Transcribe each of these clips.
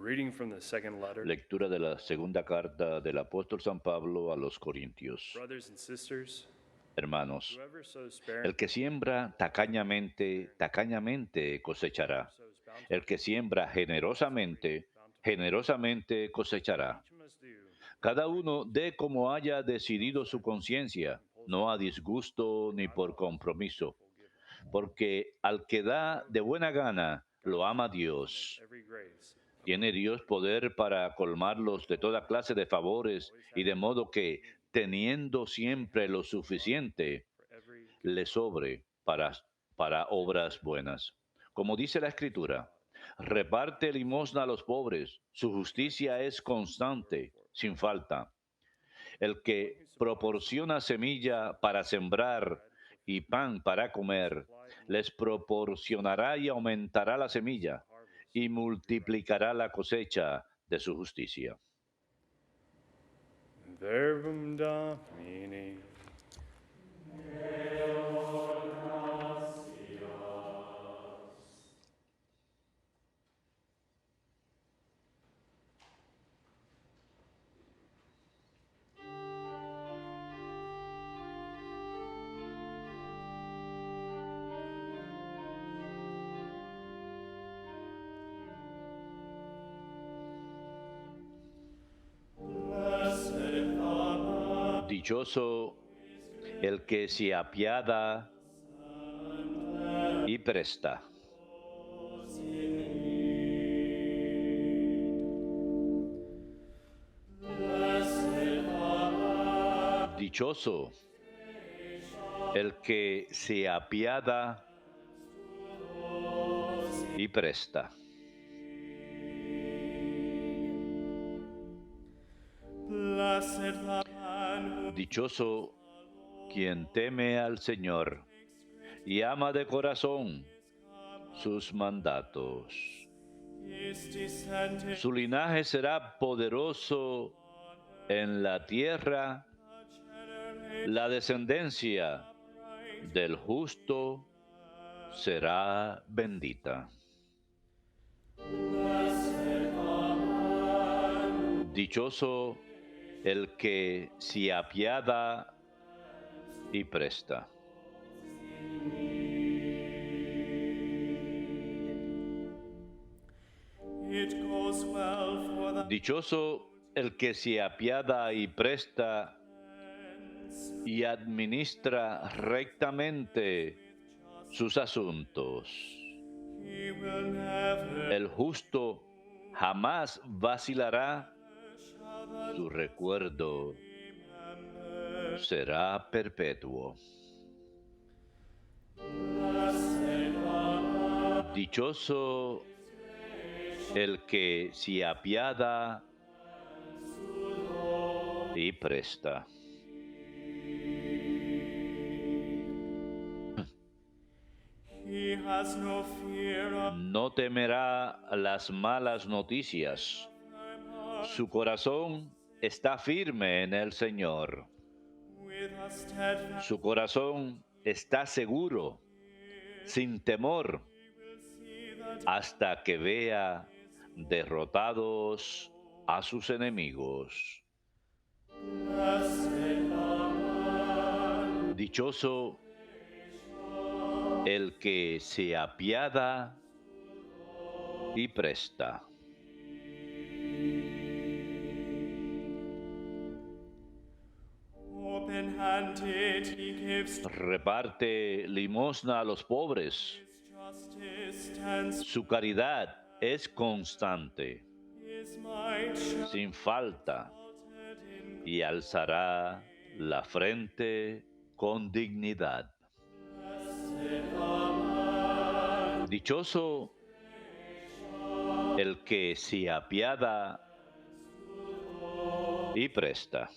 reading from the second letter. Lectura de la segunda carta del apóstol San Pablo a los Corintios. Brothers and sisters, Hermanos, whoever sows el que siembra tacañamente, tacañamente cosechará. El que siembra generosamente, generosamente cosechará. Cada uno dé como haya decidido su conciencia, no a disgusto ni por compromiso, porque al que da de buena gana, lo ama Dios. Tiene Dios poder para colmarlos de toda clase de favores, y de modo que, teniendo siempre lo suficiente, le sobre para obras buenas. Como dice la Escritura, reparte limosna a los pobres, su justicia es constante, sin falta. El que proporciona semilla para sembrar y pan para comer, les proporcionará y aumentará la semilla y multiplicará la cosecha de su justicia. Verbum Domini. Dichoso el que se apiada y presta. Dichoso el que se apiada y presta. Dichoso quien teme al Señor y ama de corazón sus mandatos. Su linaje será poderoso en la tierra, la descendencia del justo será bendita. Dichoso el que se apiada y presta. Dichoso el que se apiada y presta y administra rectamente sus asuntos. El justo jamás vacilará, su recuerdo será perpetuo. Dichoso el que se apiada y presta. No temerá las malas noticias. Su corazón está firme en el Señor. Su corazón está seguro, sin temor, hasta que vea derrotados a sus enemigos. Dichoso el que se apiada y presta. Reparte limosna a los pobres. Su caridad es constante, sin falta, y alzará la frente con dignidad. Dichoso el que se apiada y presta.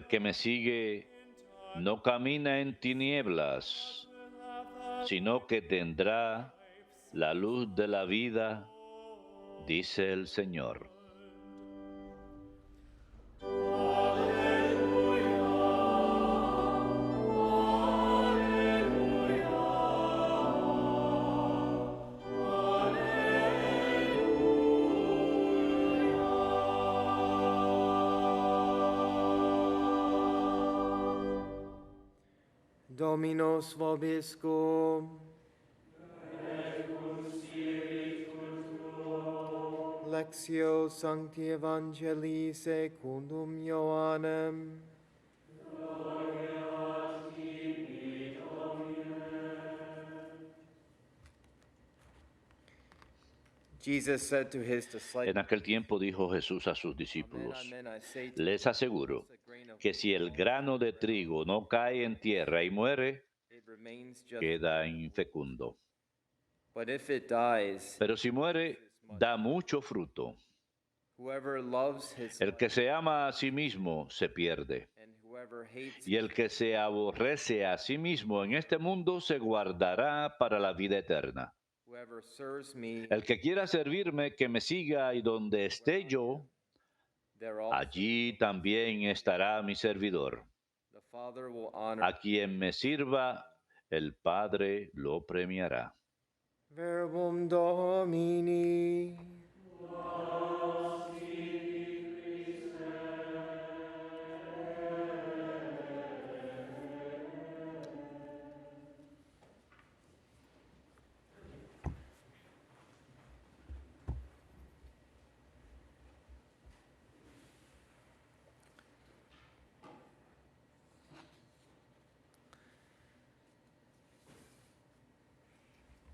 que me sigue no camina en tinieblas, sino que tendrá la luz de la vida, dice el Señor. Dominus vobiscum. Lectio Sancti Evangelii secundum Ioannem. Jesus said to his disciples, En aquel tiempo dijo Jesús a sus discípulos, Amen, I say to les you, aseguro a grain of que si el grano de trigo no cae en tierra y muere, it remains just queda infecundo. but if it dies, Pero si muere, da mucho fruto. whoever loves his El que se ama a sí mismo se pierde. and whoever hates Y el que se aborrece a sí mismo en este mundo se guardará para la vida eterna. whoever serves me, El que quiera servirme, que me siga, y donde esté yo, there also allí también estará mi servidor. the Father will honor. A quien me sirva, el Padre lo premiará. Verbum Domini.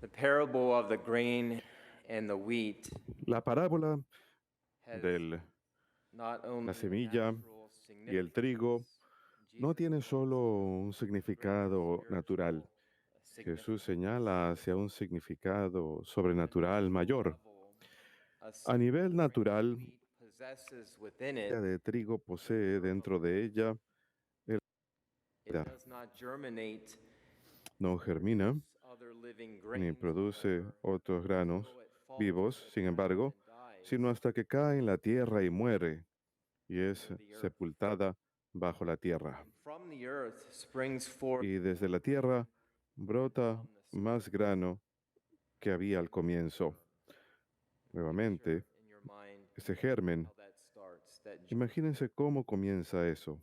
The parable of the grain and the wheat La parábola has de not only la semilla natural y el trigo significance, no tiene solo un significado natural. Jesús señala hacia un significado sobrenatural mayor. A nivel natural, possesses within la it, semilla de trigo posee dentro de ella, it vida. does not germinate No germina other living ni grains produce otros granos until it falls vivos, to the sin ground embargo, and dies. sino hasta que cae en la tierra y muere y es sepultada bajo la tierra. And from the earth springs forth Y desde la tierra brota más grano que había al comienzo. Nuevamente, in your mind ese germen, how that starts. imagínense cómo comienza eso,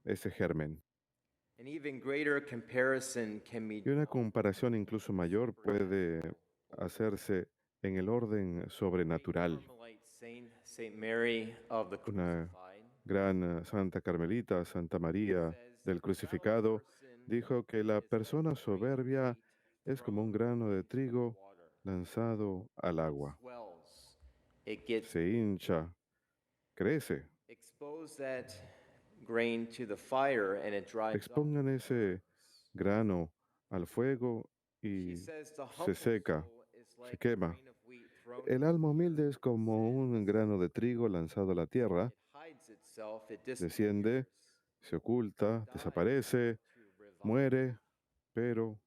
ese germen. An even greater comparison can be Y una comparación incluso mayor puede hacerse en el orden sobrenatural. Carmelite Saint Mary of the Una Crucified gran Santa Carmelita, Santa María del Crucificado, dijo que la persona soberbia es como un grano de trigo lanzado al agua. swells. It gets Se hincha, crece. expose that grain to the fire and it dries up. Expongan ese grano al fuego She y says the se humble seca, soul is se like a quema. grain of wheat thrown El alma humilde es como un grano de trigo lanzado a la tierra, it hides itself, it desciende, se oculta, desaparece, muere, pero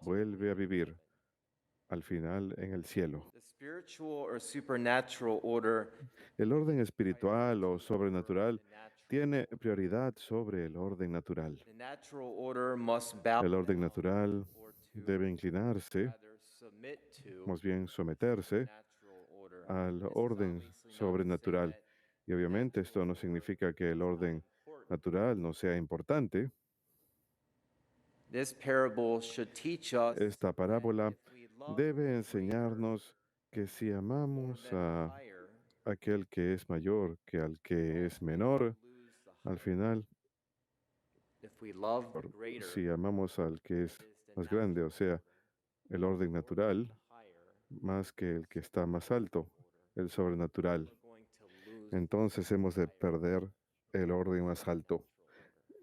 vuelve a vivir al final en el cielo. The spiritual or supernatural order El orden espiritual o sobrenatural the natural. tiene prioridad sobre el orden natural. The natural order must bow El orden natural or to debe inclinarse, rather submit to más bien someterse natural order. al orden sobrenatural. Y obviamente esto no significa que el orden natural no sea importante. This parable should teach us Esta parábola if we love debe enseñarnos que si amamos a higher, aquel que es mayor que al que es menor, lose the al final, if we love the greater si amamos al que es is the más grande, o sea, el orden natural, higher, más que el que está más alto, el sobrenatural, we're going to lose entonces hemos de perder el orden más alto,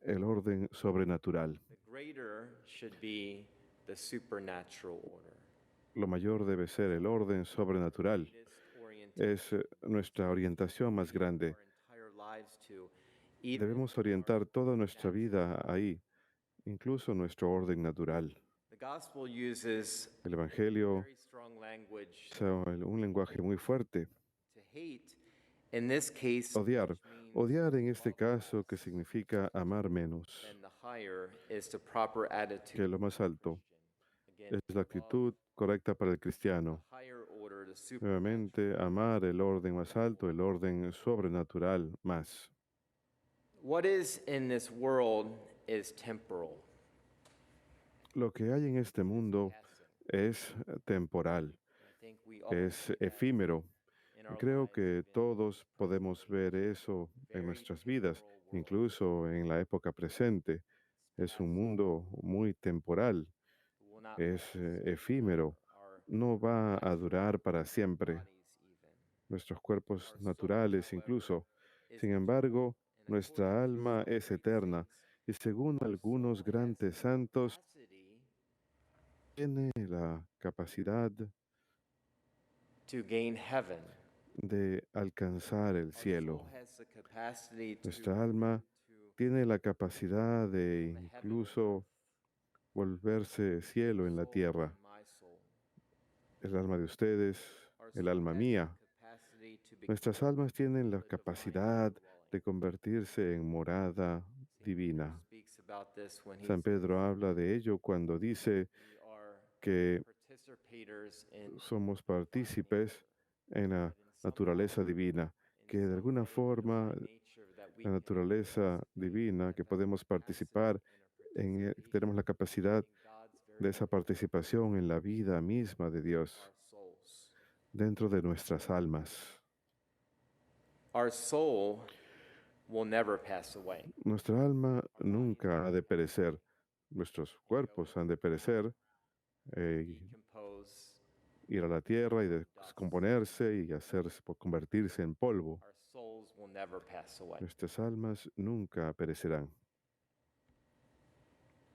el orden sobrenatural. the greater should be the supernatural order. Lo mayor debe ser el orden sobrenatural. This orientation Es nuestra orientación más grande. our entire lives to even Debemos orientar toda nuestra vida ahí, incluso nuestro orden natural. the gospel uses El Evangelio very strong language usa un lenguaje muy fuerte. to hate. In this case, Odiar. which means Odiar en este caso, que significa amar menos then the higher is the proper attitude que lo más alto, again es la actitud correcta para el the cristiano. higher order, the supernatural. Nuevamente, amar el orden más alto, el orden sobrenatural más. What is in this world is temporal. Lo que hay en este mundo es temporal, I think we all es see that efímero. in our Creo lives. que todos podemos ver eso en nuestras vidas, incluso en la época presente. Es un mundo muy temporal, Who will not es last efímero, our no va a durar para siempre. bodies even. Nuestros cuerpos naturales incluso. Sin embargo, nuestra alma es eterna y según algunos grandes santos, Capacity tiene la capacidad to gain heaven. de alcanzar el Our cielo. soul has the capacity Nuestra alma tiene la capacidad de incluso volverse cielo en la tierra. my soul. El alma de ustedes, Our el soul alma has the mía. capacity to become Nuestras almas tienen la the divine capacidad dwelling. de convertirse en morada Saint Peter divina. speaks about this when he San Pedro habla de ello cuando dice we are que participators in somos partícipes en la naturaleza divina, que de alguna forma la naturaleza divina, que podemos participar tenemos la capacidad de esa participación en la vida misma de Dios dentro de nuestras almas. Our soul will never pass away. Nuestra alma nunca ha de perecer, nuestros cuerpos han de perecer, Decompose. ir a la tierra y descomponerse y convertirse en polvo. Our souls will never pass away. Nuestras almas nunca perecerán.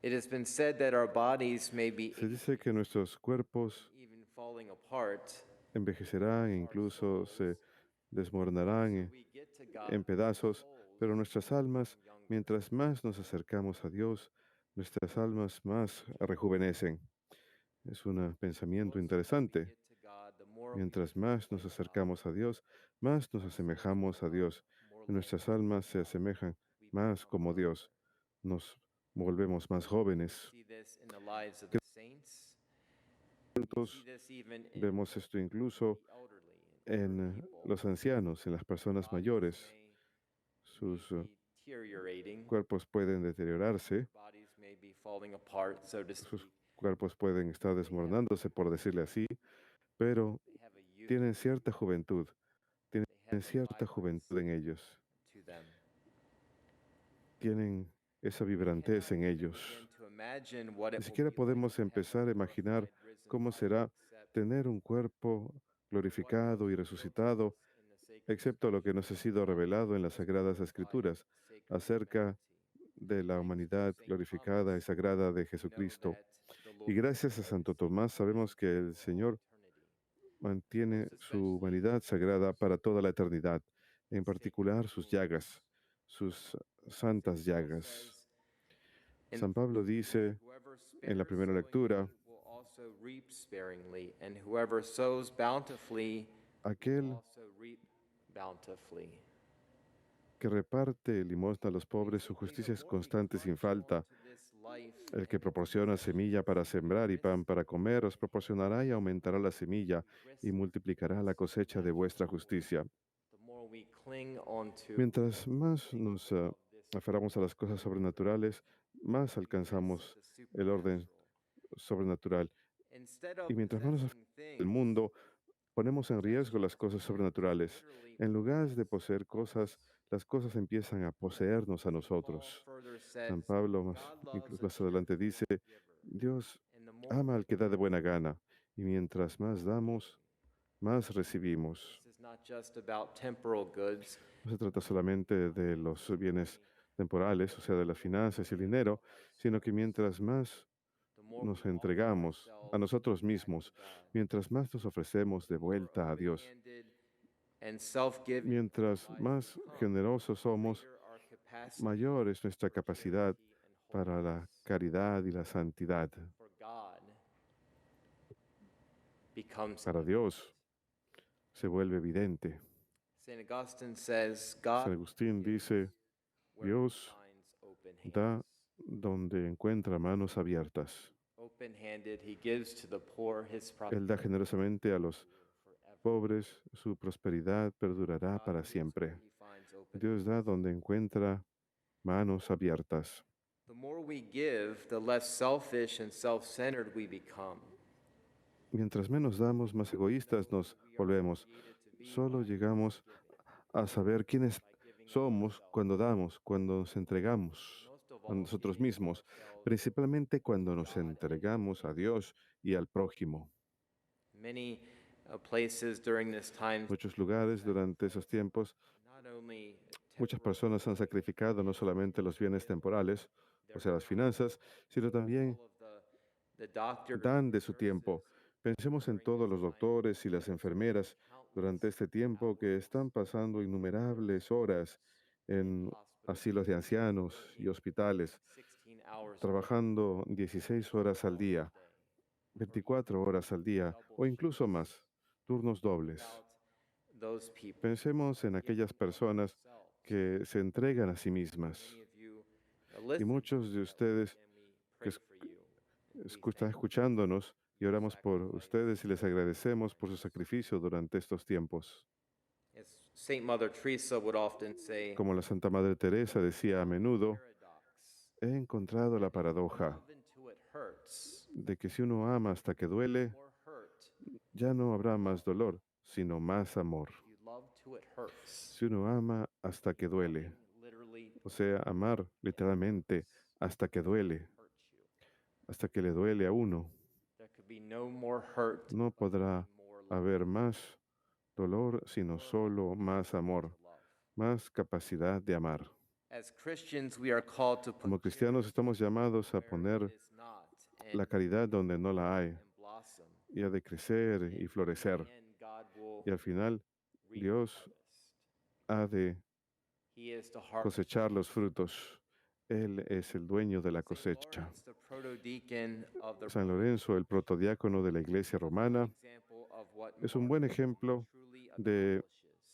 It has been said that our bodies may be Se dice que nuestros cuerpos even falling apart. envejecerán e incluso se desmoronarán We get to God. en pedazos, pero nuestras almas, mientras más nos acercamos a Dios, nuestras almas más rejuvenecen. Es un pensamiento interesante. Get to God, the more Mientras más nos acercamos a Dios, más nos asemejamos a Dios. Y nuestras almas se asemejan más como Dios. Nos volvemos más jóvenes. see this in the lives of the saints. Juntos See this even in vemos esto incluso the elderly. en los ancianos, en las personas mayores. May Sus be deteriorating. cuerpos pueden deteriorarse, Bodies may be falling apart, so to sus speak. cuerpos pueden estar desmoronándose, por decirle así, pero They have a youth tienen cierta juventud, they have cierta juventud en ellos, to them. tienen esa vibrantez en ellos. Begin to imagine what it Ni will siquiera be podemos like to have empezar a imaginar glorified, risen cómo body, será except tener un cuerpo glorificado y resucitado, in the sacred excepto lo que nos ha sido revelado en las Sagradas Escrituras acerca de la humanidad glorificada y sagrada de Jesucristo. Y gracias a Santo Tomás sabemos que el Señor mantiene su humanidad sagrada para toda la eternidad, en particular sus llagas, sus santas llagas. San Pablo dice en la primera lectura, will also reap sparingly, and whoever sows bountifully aquel also reap bountifully. que reparte limosna a los pobres, su justicia es constante sin falta. To this life, El que proporciona semilla para sembrar y pan para comer, os proporcionará y aumentará la semilla y multiplicará la cosecha de vuestra justicia. the more we cling onto Mientras más nos aferramos a las cosas sobrenaturales, más alcanzamos el orden sobrenatural. instead of Y mientras más nos possessing del things, mundo, ponemos en riesgo las cosas sobrenaturales. En lugar de poseer cosas, las cosas empiezan a poseernos a Paul nosotros. further says, San Pablo God loves incluso a más adelante dice, giver, Dios and the more ama al que da de buena gana, y mientras más damos, más recibimos. this is not just about temporal goods, No se trata solamente de los bienes temporales, o sea, de las finanzas y el dinero, sino que mientras más the more nos we offer entregamos a ourselves nosotros back to mismos, God. mientras más nos ofrecemos de vuelta a Dios, Open-handed and self-giving mientras lives más become, generosos somos, greater our mayor es nuestra capacidad para la caridad y la santidad. Para Dios se vuelve evidente. San Agustín dice, Dios da donde encuentra manos abiertas. Él da generosamente a los pobres, su prosperidad perdurará para siempre. Dios da donde encuentra manos abiertas. Mientras menos damos, más egoístas nos volvemos. Solo llegamos a saber quiénes somos cuando damos, cuando nos entregamos a nosotros mismos, principalmente cuando nos entregamos a Dios y al prójimo. Muchos lugares durante esos tiempos, muchas personas han sacrificado no solamente los bienes temporales, o sea, las finanzas, sino también dan de su tiempo. Pensemos en todos los doctores y las enfermeras durante este tiempo que están pasando innumerables horas en asilos de ancianos y hospitales, trabajando 16 horas al día, 24 horas al día o incluso más, turnos dobles. Pensemos en aquellas personas que se entregan a sí mismas. Y muchos de ustedes que están escuchándonos y oramos por ustedes y les agradecemos por su sacrificio durante estos tiempos. Como la Santa Madre Teresa decía a menudo, he encontrado la paradoja de que si uno ama hasta que duele, ya no habrá más dolor, sino más amor. Si uno ama hasta que duele, o sea, amar literalmente hasta que duele, hasta que le duele a uno, no podrá haber más dolor, sino solo más amor, más capacidad de amar. Como cristianos estamos llamados a poner la caridad donde no la hay y a de crecer y florecer. Y al final, Dios ha de cosechar los frutos. Él es el dueño de la cosecha. San Lorenzo, el protodiácono de la Iglesia romana, es un buen ejemplo de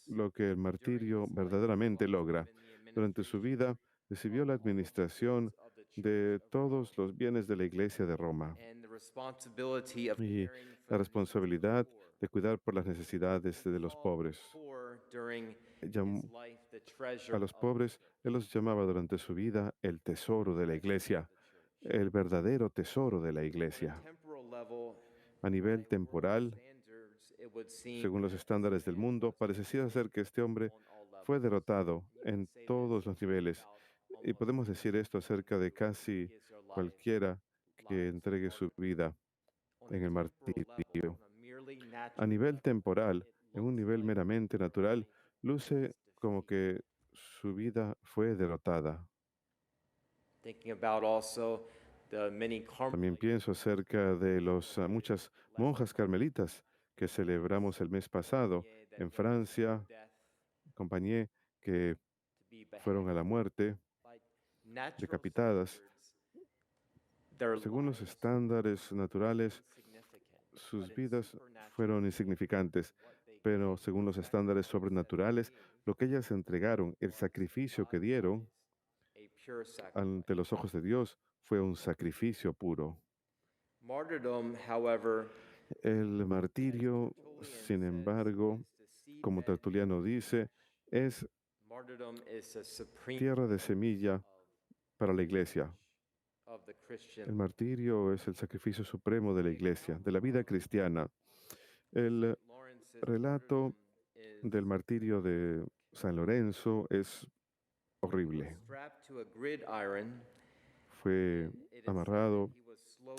lo que el martirio verdaderamente logra. Durante su vida recibió la administración de todos los bienes de la Iglesia de Roma y la responsabilidad de cuidar por las necesidades de los pobres. A los pobres, él los llamaba durante su vida el tesoro de la Iglesia, el verdadero tesoro de la Iglesia. A nivel temporal, según los estándares del mundo, parecería ser que este hombre fue derrotado en todos los niveles. Y podemos decir esto acerca de casi cualquiera que entregue su vida en el martirio. A nivel temporal, en un nivel meramente natural, luce como que su vida fue derrotada. También pienso acerca de muchas monjas carmelitas que celebramos el mes pasado en Francia, compañía, que fueron a la muerte, decapitadas. Según los estándares naturales, sus vidas fueron insignificantes, pero según los estándares sobrenaturales, lo que ellas entregaron, el sacrificio que dieron ante los ojos de Dios, fue un sacrificio puro. El martirio, sin embargo, como Tertuliano dice, es tierra de semilla para la Iglesia. El martirio es el sacrificio supremo de la Iglesia, de la vida cristiana. El relato del martirio de San Lorenzo es horrible. Fue amarrado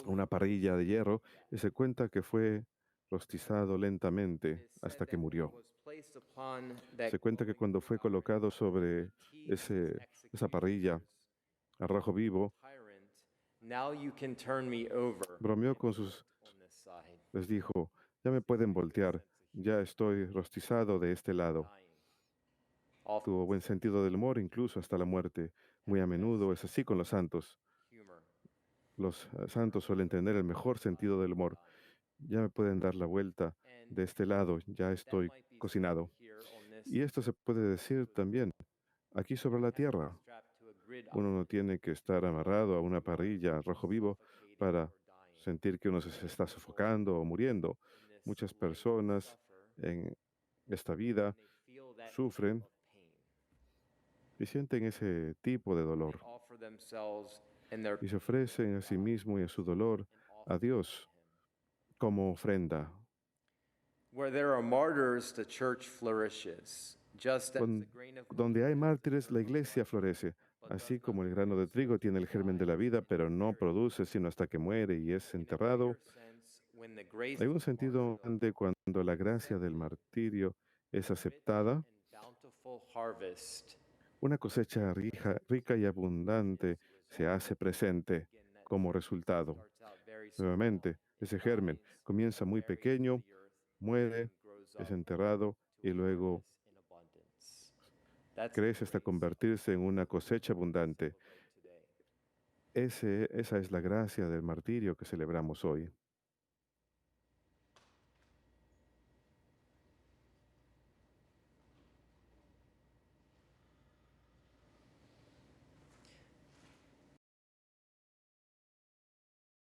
a una parrilla de hierro y se cuenta que fue rostizado lentamente hasta que murió. Se cuenta que cuando fue colocado sobre esa parrilla a rojo vivo, bromeó con les dijo, ya me pueden voltear, ya estoy rostizado de este lado. often tuvo buen sentido del humor, incluso hasta la muerte. Muy a menudo es así con los santos. humor. Los santos suelen tener el mejor sentido del humor. Ya me pueden dar la vuelta And de este lado, ya that estoy might be true cocinado. here on this Y esto se puede decir también aquí sobre la tierra. strapped to a gridiron Uno no tiene que estar amarrado a una parrilla a rojo vivo suffocating para or dying. sentir que uno se está sofocando o muriendo. In this Muchas life personas suffer en esta vida and they feel that sufren of pain. y sienten ese tipo de They dolor offer themselves and their y se ofrecen a sí mismo y a su dolor and a offer Dios to him. como ofrenda. Where there are martyrs, the church flourishes, just as Con- the grain of Donde hay mártires, la iglesia florece, así como el grano de trigo tiene el germen de la vida, pero no produce sino hasta que muere y es in a greater enterrado. sense, when the grace Hay of un sentido martyrdom de cuando la gracia del martirio es rich aceptada, and bountiful harvest una cosecha rica y abundante se hace presente again that como resultado. starts out very small Nuevamente, and ese germen dies, comienza muy buried in pequeño, the earth, muere, and grows es up enterrado to y a luego harvest in abundance. That's the crece hasta grace convertirse en una cosecha abundante. celebrate today. Esa es la gracia del martirio que celebramos hoy.